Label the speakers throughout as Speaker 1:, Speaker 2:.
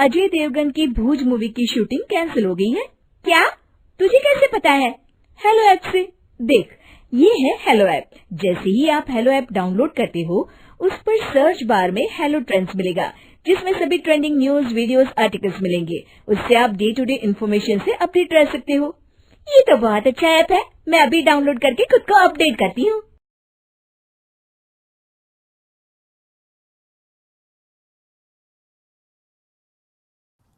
Speaker 1: अजय देवगन की भूज मूवी की shooting cancel हो गई है। क्या? तुझे कैसे पता है? हेलो ऐप से। देख, ये है हेलो ऐप। जैसे ही आप हेलो ऐप डाउनलोड करते हो, उस पर सर्च बार में हेलो ट्रेंड्स मिलेगा, जिसमें सभी ट्रेंडिंग न्यूज, वीडियोस, आर्टिकल्स मिलेंगे। उससे आप डे टू डे इन्फॉर्मेशन से अपडेट रह सकते हो। ये तो बहुत अच्छा ऐप है। मैं अभी डाउनलोड करके खुद को अपडेट करती हूँ।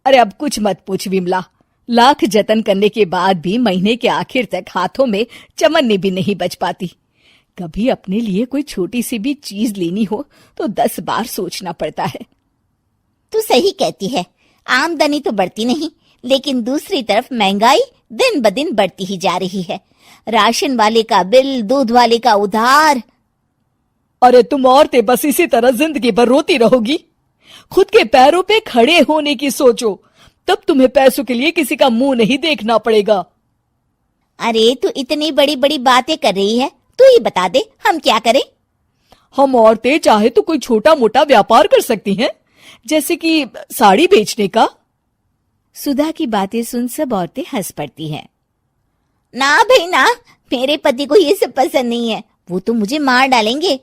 Speaker 2: अरे अब कुछ मत पूछ विमला। लाख जतन करने के बाद भी महीने के आखिर तक हाथों में चमन्नी भी नहीं बच पाती। कभी अपने लिए कोई छोटी सी भी चीज लेनी हो तो 10 बार सोचना पड़ता है।
Speaker 3: तू सही कहती है। आमदनी तो बढ़ती नहीं, लेकिन दूसरी तरफ महंगाई दिन ब दिन बढ़ती ही जा रही है। राशन वाले का बिल, दूध वाले का उधार।
Speaker 2: अरे तुम औरतें बस इसी तरह जिंदगी भर रोती रहोगी। खुद के पैरों पे खड़े होने की सोचो, तब तुम्हें पैसों के लिए किसी का मुंह नहीं देखना पड़ेगा।
Speaker 3: अरे तू इतनी बड़ी बड़ी बातें कर रही है, तू ही बता दे हम क्या करें।
Speaker 2: हम औरतें चाहे तो कोई छोटा मोटा व्यापार कर सकती हैं, जैसे कि साड़ी बेचने का।
Speaker 3: सुधा की बातें सुन सब औरतें हंस पड़ती हैं। ना भाई ना, मेरे पति को ये सब पसंद नहीं है, वो तो मुझे मार डालेंगे।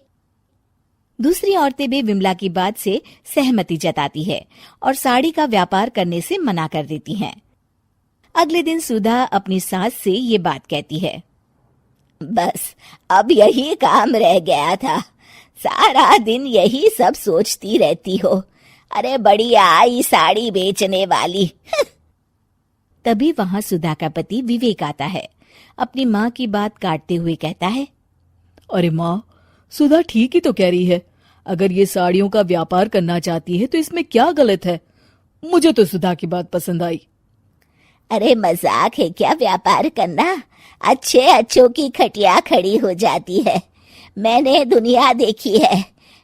Speaker 3: दूसरी औरतें भी विमला की बात से सहमति जताती है और साड़ी का व्यापार करने से मना कर देती हैं। अगले दिन सुधा अपनी सास से ये बात कहती है। बस अब यही काम रह गया था, सारा दिन यही सब सोचती रहती हो। अरे बढ़िया आई साड़ी बेचने वाली। तभी वहां सुधा का पति विवेक आता है। अपनी माँ की बात काटते हुए कहता है,
Speaker 2: अरे माँ, सुधा ठीक ही तो कह रही है। अगर ये साड़ियों का व्यापार करना चाहती है तो इसमें क्या गलत है। मुझे तो सुधा की बात पसंद आई।
Speaker 3: अरे मजाक है क्या व्यापार करना? अच्छे अच्छों की खटिया खड़ी हो जाती है। मैंने दुनिया देखी है।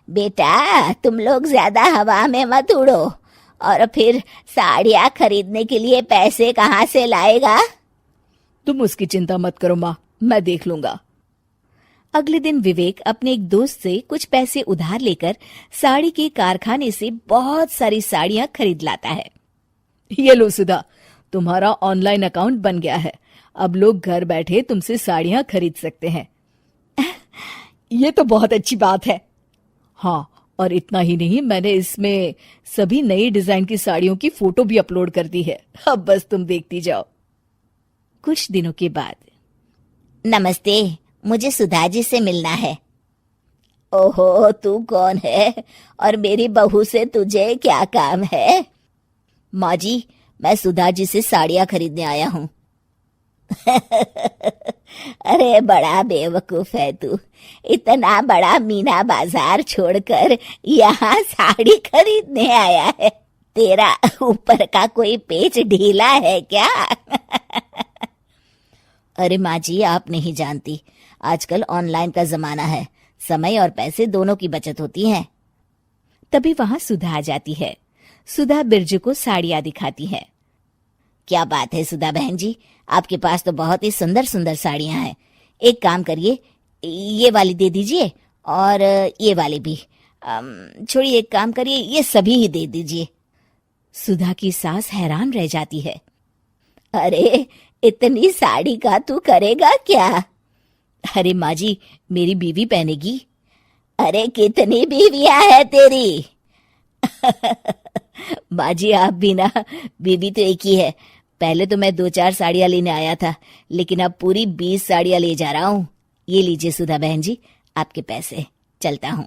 Speaker 3: बेटा तुम लोग ज्यादा हवा में मत उड़ो, और फिर साड़ियाँ खरीदने के लिए पैसे कहाँ से लाएगा?
Speaker 2: तुम उसकी चिंता मत करो माँ, मैं देख लूंगा।
Speaker 3: अगले दिन विवेक अपने एक दोस्त से कुछ पैसे उधार लेकर साड़ी के कारखाने से बहुत सारी साड़ियाँ खरीद लाता है।
Speaker 2: ये लो सुधा, तुम्हारा ऑनलाइन अकाउंट बन गया है। अब लोग घर बैठे तुमसे साड़ियाँ खरीद सकते हैं। ये तो बहुत अच्छी बात है। हाँ, और इतना ही नहीं, मैंने इसमें सभी नई डिजाइन की साड़ियों की फोटो भी अपलोड कर दी है। अब बस तुम देखती जाओ।
Speaker 3: कुछ दिनों के बाद, नमस्ते, मुझे सुधा जी से मिलना है। ओहो, तू कौन है और मेरी बहू से तुझे क्या काम है? माँ जी, मैं सुधा जी से साड़ियाँ खरीदने आया हूँ। अरे बड़ा बेवकूफ है तू, इतना बड़ा मीना बाजार छोड़कर यहाँ साड़ी खरीदने आया है। तेरा ऊपर का कोई पेच ढीला है क्या? अरे माँ जी, आप नहीं जानती, आजकल ऑनलाइन का जमाना है, समय और पैसे दोनों की बचत होती है। तभी वहां सुधा आ जाती है। सुधा बिरजू को साड़ियाँ दिखाती है। क्या बात है सुधा बहन जी, आपके पास तो बहुत ही सुंदर सुंदर साड़ियाँ हैं। एक काम करिए, ये वाली दे दीजिए और ये वाली भी। छोड़िए, एक काम करिए, ये सभी ही दे दीजिए। सुधा की सास हैरान रह जाती है। अरे इतनी साड़ी का तू करेगा क्या? अरे माँ जी, मेरी बीवी पहनेगी। अरे कितनी बीवियां है तेरी? माँ जी आप भी ना, बीवी तो एक ही है। पहले तो मैं 2-4 साड़ियाँ लेने आया था, लेकिन अब पूरी 20 साड़ियाँ ले जा रहा हूँ। ये लीजिए सुधा बहन जी, आपके पैसे, चलता हूँ।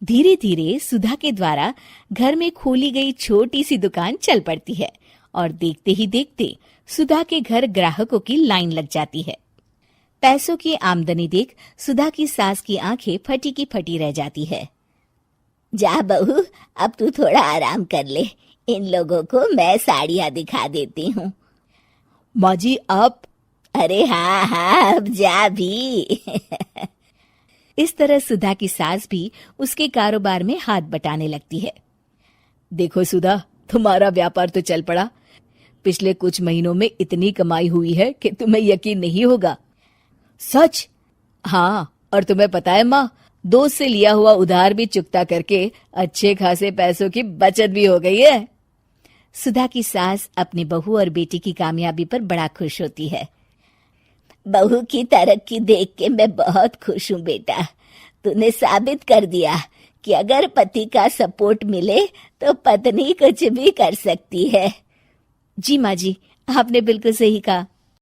Speaker 3: धीरे धीरे सुधा के द्वारा घर में खोली गई छोटी सी दुकान चल पड़ती है और देखते ही देखते सुधा के घर ग्राहकों की लाइन लग जाती है। पैसों की आमदनी देख सुधा की सास की आंखें फटी की फटी रह जाती है। जा बहू, अब तू थोड़ा आराम कर ले, इन लोगों को मैं साड़ियाँ दिखा देती हूँ।
Speaker 2: माँ जी आप?
Speaker 3: अरे हाँ हाँ, अब जा भी। इस तरह सुधा की सास भी उसके कारोबार में हाथ बटाने लगती है।
Speaker 2: देखो सुधा, तुम्हारा व्यापार तो चल पड़ा। पिछले कुछ महीनों में इतनी कमाई हुई है कि तुम्हें यकीन नहीं होगा। सच? हाँ, और तुम्हें पता है माँ, दोस्त से लिया हुआ उधार भी चुकता करके अच्छे खासे पैसों की बचत भी हो गई है।
Speaker 3: सुधा की सास अपनी बहू और बेटी की कामयाबी पर बड़ा खुश होती है। बहू की तरक्की देख के मैं बहुत खुश हूँ बेटा। तूने साबित कर दिया कि अगर पति का सपोर्ट मिले तो पत्नी कुछ भी कर सकती है।
Speaker 2: जी माँ जी, आपने बिल्कुल सही कहा।